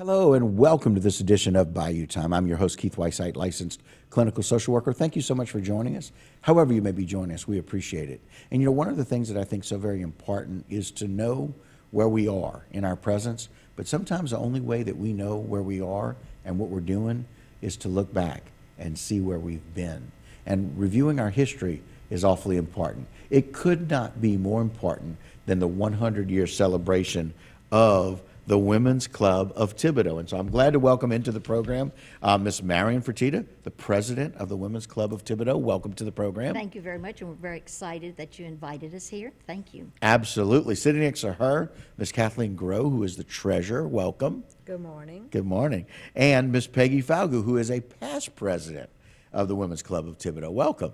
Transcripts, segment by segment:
Hello and welcome to this edition of Bayou Time. I'm your host, Keith Whiteside, licensed clinical social worker. Thank you so much for joining us. However you may be joining us, we appreciate it. And you know, one of the things that I think is so very important is to know where we are in our presence, but sometimes the only way that we know where we are and what we're doing is to look back and see where we've been. And reviewing our history is awfully important. It could not be more important than the 100-year celebration of the Women's Club of Thibodaux. And so I'm glad to welcome into the program Miss Marion Fertitta, the president of the Women's Club of Thibodaux. Welcome to the program. Thank you very much, and we're very excited that you invited us here. Thank you. Absolutely. Sitting next to her, Miss Kathleen Groh, who is the treasurer. Welcome. Good morning. Good morning. And Miss Peggy Falgu, who is a past president of the Women's Club of Thibodaux. Welcome.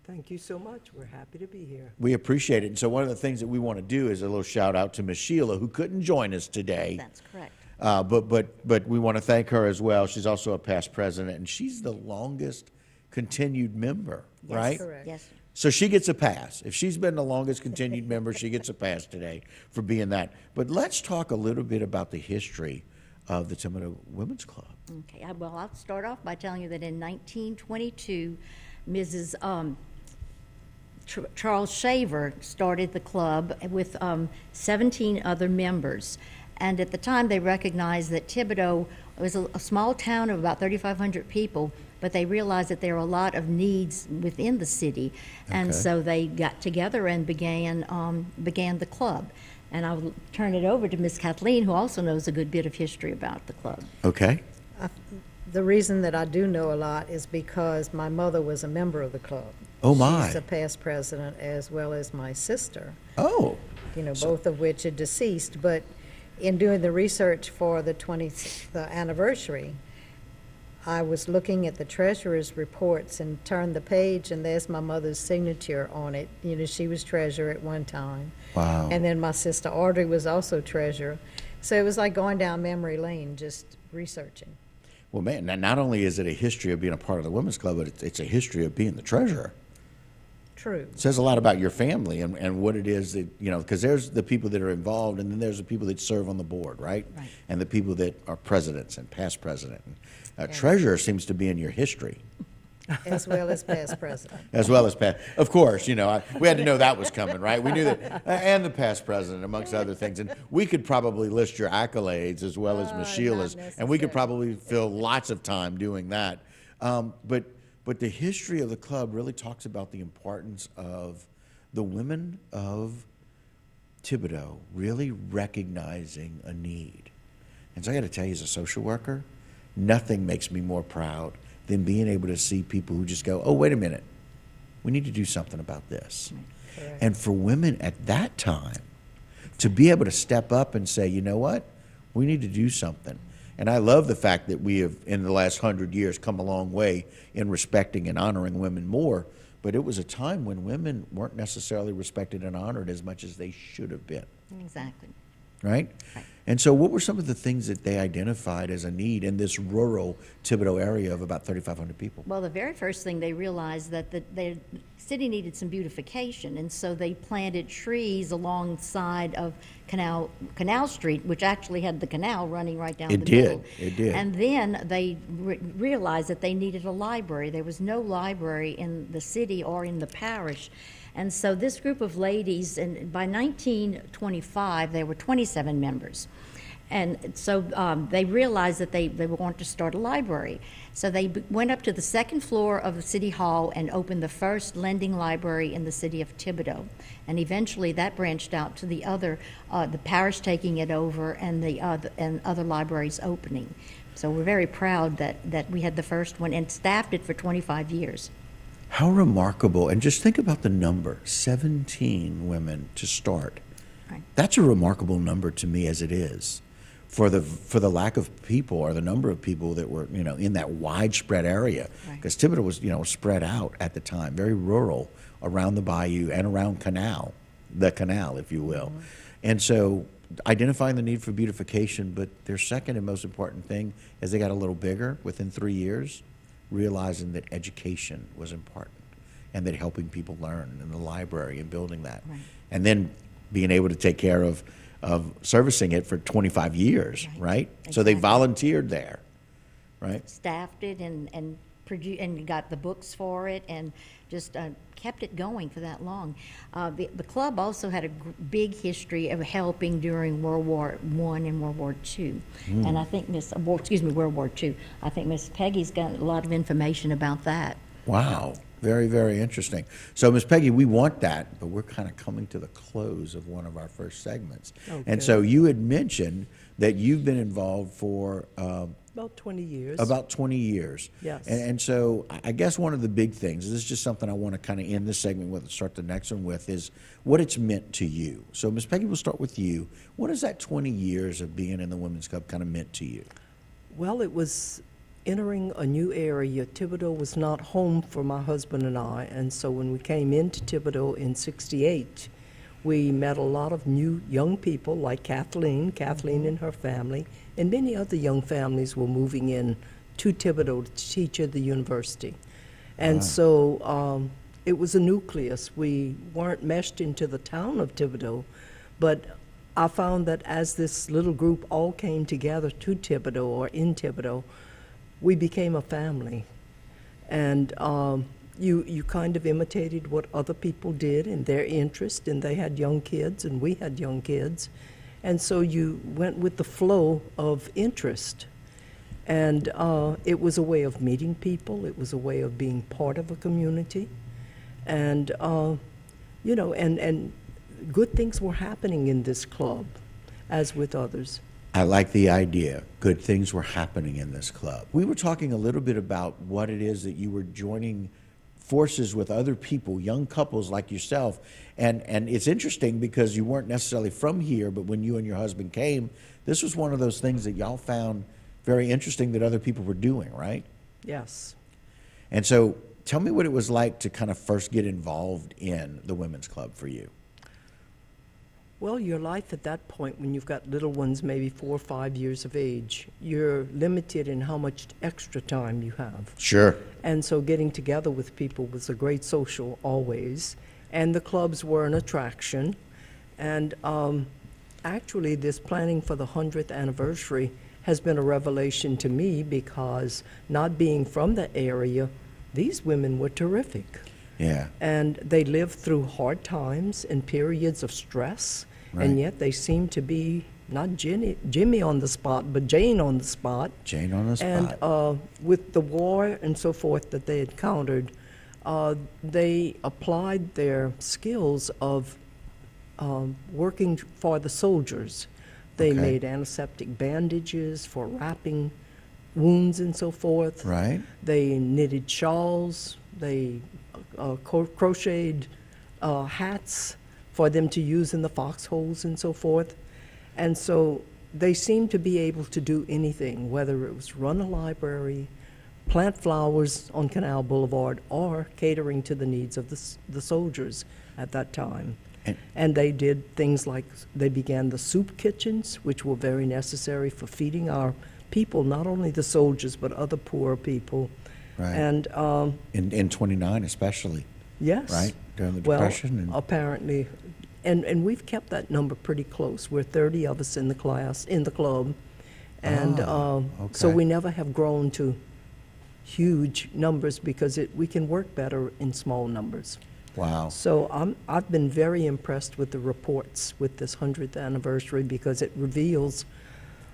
Thank you so much. We're happy to be here. We appreciate it. And so one of the things that we want to do is a little shout out to Miss Sheila, who couldn't join us today. That's correct. But we want to thank her as well. She's also a past president, and she's the longest continued member, Yes, right? Correct. Yes. So she gets a pass. If she's been the longest continued member, she gets a pass today for being that. But let's talk a little bit about the history of the Thibodaux Women's Club. Okay. Well, I'll start off by telling you that in 1922, Mrs. Charles Shaver started the club with 17 other members. And at the time, they recognized that Thibodaux was a small town of about 3,500 people, but they realized that there were a lot of needs within the city. And Okay. so they got together and began the club. And I'll turn it over to Miss Kathleen, who also knows a good bit of history about the club. Okay? The reason that I do know a lot is because my mother was a member of the club. Oh, my. She's a past president as well as my sister, Oh, both of which are deceased. But in doing the research for the 20th anniversary, I was looking at the treasurer's reports and turned the page, and there's my mother's signature on it. She was treasurer at one time. wow. And then my sister Audrey was also treasurer. So it was like going down memory lane, just researching. Well, man, not only is it a history of being a part of the Women's Club, but it's a history of being the treasurer. True. It says a lot about your family and what it is that, because there's the people that are involved, and then there's the people that serve on the board, right? Right. And the people that are presidents and past president. Treasurer seems to be in your history, As well as past president. as well as past. Of course, we had to know that was coming, right? We knew that, and the past president, amongst other things. And we could probably list your accolades as well as Ms. Sheila's, not and we could necessary. probably fill lots of time doing that. But the history of the club really talks about the importance of the women of Thibodaux really recognizing a need. And so I got to tell you, as a social worker, nothing makes me more proud than being able to see people who just go, oh, wait a minute, we need to do something about this. Correct. And for women at that time to be able to step up and say, you know what, we need to do something. And I love the fact that we have, in the last 100 years, come a long way in respecting and honoring women more. But it was a time when women weren't necessarily respected and honored as much as they should have been, Exactly. right? Right. And so what were some of the things that they identified as a need in this rural Thibodaux area of about 3,500 people? Well, the very first thing they realized that the city needed some beautification, and so they planted trees alongside of Canal Street, which actually had the canal running right down It the middle. did. It did. And then they realized that they needed a library. There was no library in the city or in the parish. And so this group of ladies, and by 1925, there were 27 members. And so they realized that they wanted to start a library. So they went up to the second floor of the City Hall and opened the first lending library in the city of Thibodaux. And eventually that branched out to the parish taking it over and other libraries opening. So we're very proud that we had the first one and staffed it for 25 years. How remarkable. And just think about the number, 17 women to start. Right. That's a remarkable number to me as it is. For the lack of people or the number of people that were, in that widespread area. Right. Because Thibodaux was, spread out at the time, very rural around the bayou and around the canal, if you will. Mm-hmm. And so identifying the need for beautification, but their second and most important thing, as they got a little bigger within 3 years, realizing that education was important and that helping people learn in the library and building that. Right. And then being able to take care of of servicing it for 25 years, right? So they Exactly. volunteered there, right? Staffed it and and got the books for it and just kept it going for that long. The club also had a big history of helping during World War I and World War II. And I think World War II. I think Miss Peggy's got a lot of information about that. Wow, very, very interesting. So, Ms. Peggy, we want that, but we're kind of coming to the close of one of our first segments. Okay. And so you had mentioned that you've been involved for About 20 years. about 20 years. Yes. And so I guess one of the big things, this is just something I want to kind of end this segment with and start the next one with, is what it's meant to you. So, Ms. Peggy, we'll start with you. What has that 20 years of being in the Women's Club kind of meant to you? Well, it was entering a new area. Thibodaux was not home for my husband and I, and so when we came into Thibodaux in '68, we met a lot of new young people like Kathleen and her family, and many other young families were moving in to Thibodaux to teach at the university. And so it was a nucleus. We weren't meshed into the town of Thibodaux, but I found that as this little group all came together to Thibodaux or in Thibodaux, we became a family. And you kind of imitated what other people did in their interest, and they had young kids, and we had young kids. And so you went with the flow of interest. And it was a way of meeting people. It was a way of being part of a community. And, and good things were happening in this club, as with others. I like the idea. Good things were happening in this club. We were talking a little bit about what it is that you were joining forces with other people, young couples like yourself. And it's interesting because you weren't necessarily from here, but when you and your husband came, this was one of those things that y'all found very interesting that other people were doing, right? Yes. And so tell me what it was like to kind of first get involved in the Women's Club for you. Well, your life at that point, when you've got little ones, maybe 4 or 5 years of age, you're limited in how much extra time you have. Sure. And so getting together with people was a great social always. And the clubs were an attraction. And actually, this planning for the 100th anniversary has been a revelation to me because not being from the area, these women were terrific. Yeah. And they lived through hard times and periods of stress, Right. and yet they seemed to be not Jimmy on the spot, but Jane on the spot. Jane on the spot. And with the war and so forth that they encountered, they applied their skills of working for the soldiers. They Okay. made antiseptic bandages for wrapping wounds and so forth. Right. They knitted shawls. They crocheted hats for them to use in the foxholes and so forth. And so they seemed to be able to do anything, whether it was run a library, plant flowers on Canal Boulevard, or catering to the needs of the soldiers at that time. And they did things like they began the soup kitchens, which were very necessary for feeding our people, not only the soldiers, but other poor people. Right. And In 29 especially, yes. right? During the Well, Depression. And apparently, and we've kept that number pretty close. We're 30 of us in the club, and so okay. we never have grown to huge numbers because we can work better in small numbers. wow. So I've been very impressed with the reports with this 100th anniversary because it reveals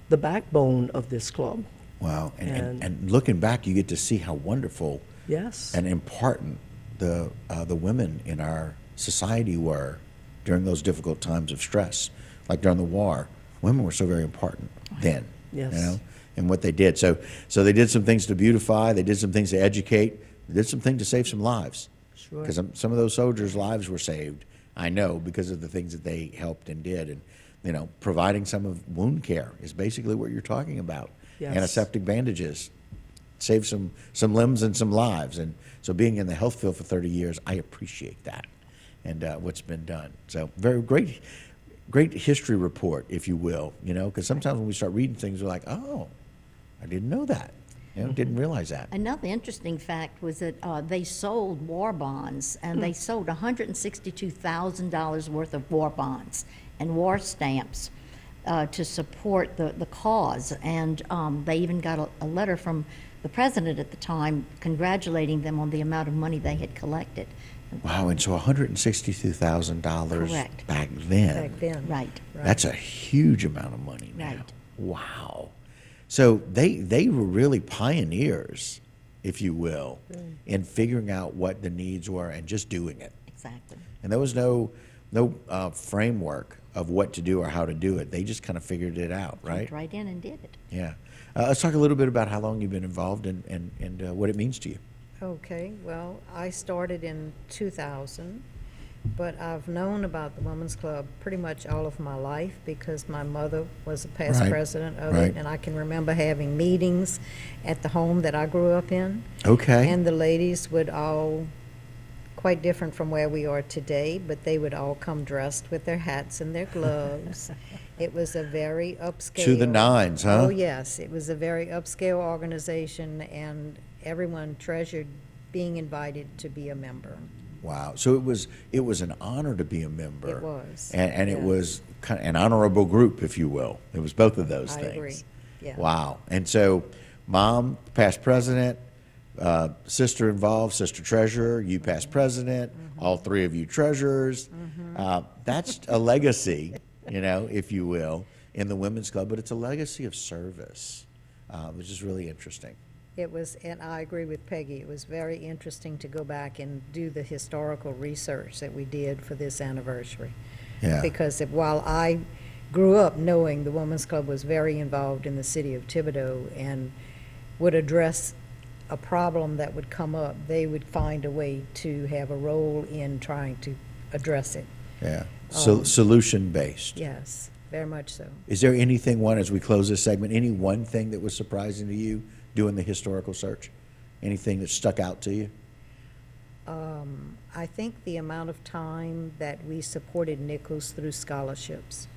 the backbone of this club. Wow. And- And looking back, you get to see how wonderful Yes. and important the women in our society were during those difficult times of stress, like during the war. Women were so very important then, Yes. you know, and what they did. So they did some things to beautify. They did some things to educate. They did some things to save some lives. Sure. Because some of those soldiers' lives were saved, I know, because of the things that they helped and did. And, you know, providing some of wound care is basically what you're talking about. Yes. Antiseptic bandages save some limbs and some lives. And so being in the health field for 30 years, I appreciate that and what's been done. So very great history report, if you will, you know, because sometimes when we start reading things, we're like, oh, I didn't know that. You know, didn't realize that. Another interesting fact was that they sold war bonds, and they sold $162,000 worth of war bonds and war stamps to support the cause. And they even got a letter from the president at the time congratulating them on the amount of money they had collected. Wow, and so $162,000 Correct. back then. Back then. Right. That's a huge amount of money now. Right. Wow. So they were really pioneers, if you will, in figuring out what the needs were and just doing it. Exactly. And there was no framework of what to do or how to do it. They just kind of figured it out, right? Jumped right in and did it. Yeah. Let's talk a little bit about how long you've been involved and what it means to you. Okay, well, I started in 2000, but I've known about the Women's Club pretty much all of my life because my mother was a past Right, president of right. it, and I can remember having meetings at the home that I grew up in. Okay. And the ladies would all, quite different from where we are today, but they would all come dressed with their hats and their gloves. It was a very upscale. To the nines, huh? Oh, yes, it was a very upscale organization, and everyone treasured being invited to be a member. Wow. So it was an honor to be a member. It was, And it yes. was kind of an honorable group, if you will. It was both of those I things. agree, yeah. Wow. And so mom, past president, sister involved, sister treasurer, you past president, all three of you treasurers. That's a legacy, if you will, in the Women's Club, but it's a legacy of service, which is really interesting. It was, and I agree with Peggy, it was very interesting to go back and do the historical research that we did for this anniversary. Yeah. Because while I grew up knowing the Women's Club was very involved in the city of Thibodaux and would address a problem that would come up, they would find a way to have a role in trying to address it. Yeah. So solution-based. Yes, very much so. Is there anything, as we close this segment, any one thing that was surprising to you doing the historical search? Anything that stuck out to you? I think the amount of time that we supported Nichols through scholarships.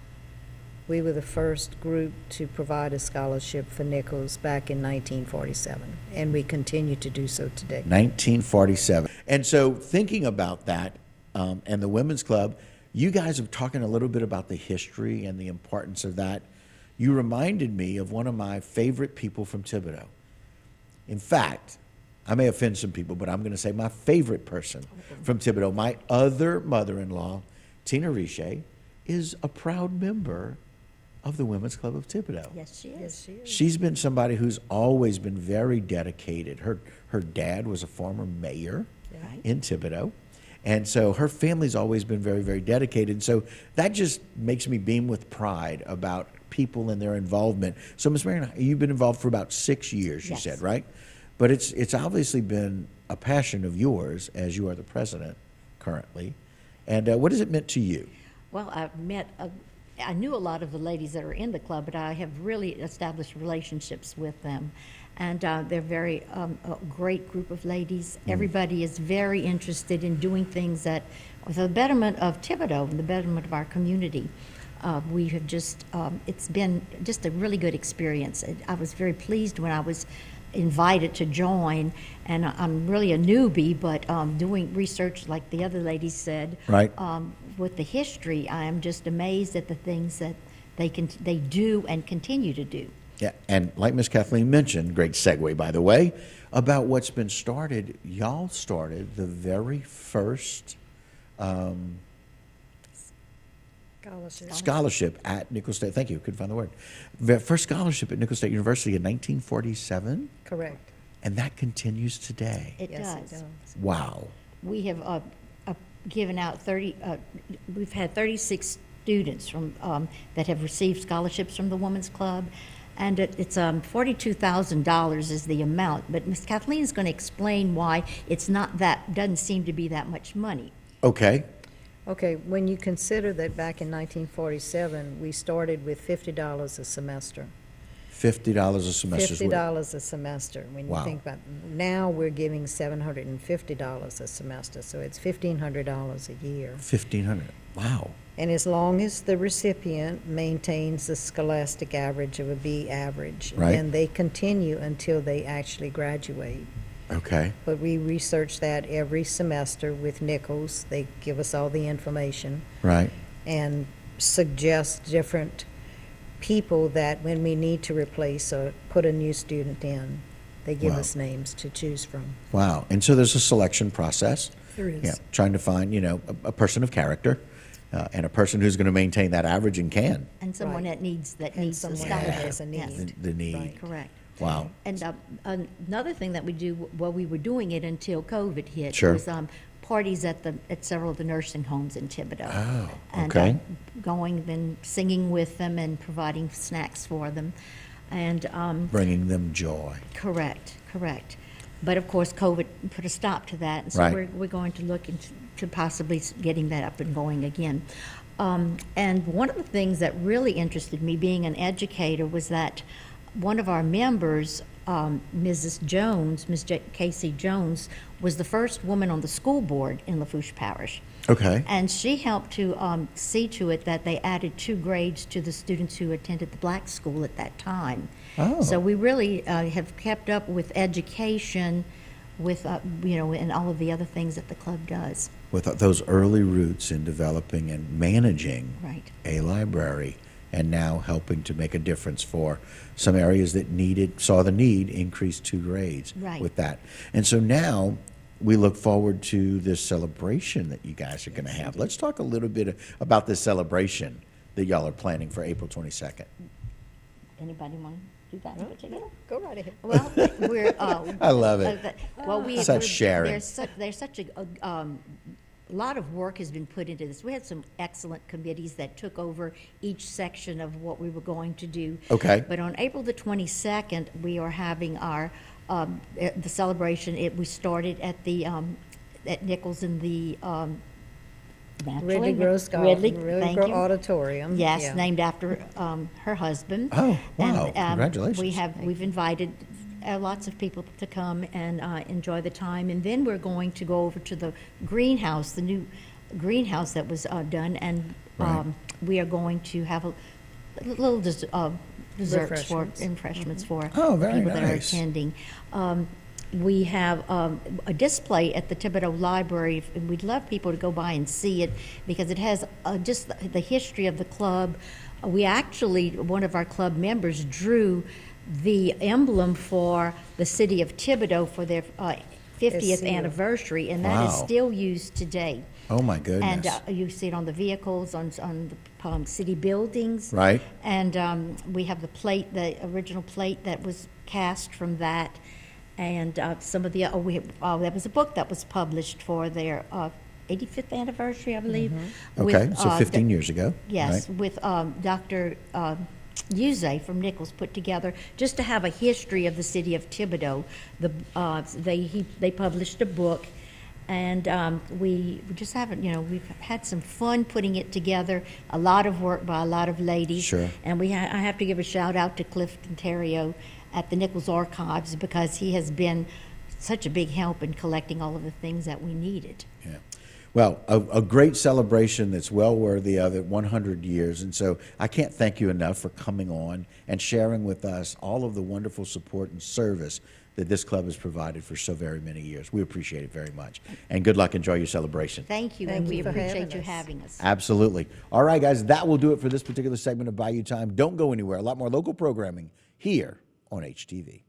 We were the first group to provide a scholarship for Nichols back in 1947, and we continue to do so today. 1947. And so thinking about that and the Women's Club, you guys are talking a little bit about the history and the importance of that. You reminded me of one of my favorite people from Thibodaux. In fact, I may offend some people, but I'm going to say my favorite person from Thibodaux, my other mother-in-law, Tina Richey, is a proud member of the Women's Club of Thibodaux. Yes, she is. Yes, she is. She's been somebody who's always been very dedicated. Her dad was a former mayor Right. in Thibodaux. And so her family's always been very, very dedicated. So that just makes me beam with pride about people and their involvement. So, Ms. Marion, you've been involved for about 6 years, you Yes. said, right? But it's obviously been a passion of yours as you are the president currently. And what has it meant to you? Well, I knew a lot of the ladies that are in the club, but I have really established relationships with them. And they're very a great group of ladies. Everybody is very interested in doing things that, for the betterment of Thibodaux and the betterment of our community. We have just, it's been just a really good experience. I was very pleased when I was invited to join, and I'm really a newbie, but doing research like the other ladies said, Right. with the history, I am just amazed at the things that they do and continue to do. Yeah, and like Miss Kathleen mentioned, great segue, by the way, about what's been started. Y'all started the very first scholarship at Nicholls State. Thank you, couldn't find the word. The first scholarship at Nicholls State University in 1947, Correct. and that continues today. It Yes, does. it does. Wow. We have given out we've had 36 students from that have received scholarships from the Women's Club, and it's $42,000 is the amount. But Ms. Kathleen is going to explain why it's not doesn't seem to be that much money. Okay. Okay, when you consider that back in 1947, we started with $50 a semester. $50 a semester. is what- $50 a semester. When you Wow. think about, now we're giving $750 a semester, so it's $1,500 a year. 1,500. Wow. And as long as the recipient maintains the scholastic average of a B average, Right. then they continue until they actually graduate. Okay. But we research that every semester with Nichols. They give us all the information Right. and suggest different people that when we need to replace or put a new student in, they give Wow. us names to choose from. Wow. And so there's a selection process. There is. Yeah, trying to find, a person of character and a person who's going to maintain that average and can. And someone Right. that needs the someone that scholarship. has a Yes, need. The need. Right. correct. Wow. And another thing that we do, well, we were doing it until COVID hit. Sure. Was parties at several of the nursing homes in Thibodaux. Oh, And okay. going, then singing with them and providing snacks for them. And Bringing them joy. correct. But of course, COVID put a stop to that. And so Right. we're going to look into possibly getting that up and going again. And one of the things that really interested me, being an educator, was that one of our members, Mrs. Jones, Casey Jones, was the first woman on the school board in Lafourche Parish. Okay. And she helped to see to it that they added 2 grades to the students who attended the black school at that time. Oh. So we really have kept up with education, with and all of the other things that the club does. With those early roots in developing and managing Right. a library, and now helping to make a difference for some areas that saw the need increase 2 grades Right. with that. And so now we look forward to this celebration that you guys are going to have. Let's talk a little bit about this celebration that y'all are planning for April 22nd. Anybody want to do that in particular? Go right ahead. Well, we're. I love it. Such sharing. There's such a lot of work has been put into this. We had some excellent committees that took over each section of what we were going to do. Okay. But on April the 22nd, we are having our the celebration. We started at the at Nichols in the Ridley Gross Ridley, Ridley thank Gross you. Auditorium. Yes, Yeah. named after her husband. Oh, wow. And, Congratulations. we've invited lots of people to come and enjoy the time. And then we're going to go over to the greenhouse, the new greenhouse that was done, and Right. we are going to have a little desserts for refreshments for Oh, very people that are nice. attending. We have a display at the Thibodaux Library, and we'd love people to go by and see it because it has just the history of the club. One of our club members drew the emblem for the city of Thibodaux for their 50th seal. anniversary, and that is Wow. still used today. Oh, my goodness. And you see it on the vehicles, on the city buildings. Right. And we have the original plate that was cast from that. And some of the, there was a book that was published for their 85th anniversary, I believe. Okay, with, so 15 years ago. Yes, right? with Dr. Uzay from Nichols put together, just to have a history of the city of Thibodaux. They published a book, and we just haven't, we've had some fun putting it together. A lot of work by a lot of ladies. Sure. And I have to give a shout out to Clifton Terrio at the Nichols Archives because he has been such a big help in collecting all of the things that we needed. Yeah. Well, a great celebration that's well worthy of it, 100 years. And so I can't thank you enough for coming on and sharing with us all of the wonderful support and service that this club has provided for so very many years. We appreciate it very much. And good luck. Enjoy your celebration. Thank you, Thank and we you for appreciate having you us. having us. Absolutely. All right, guys, that will do it for this particular segment of Bayou Time. Don't go anywhere. A lot more local programming here on HTV.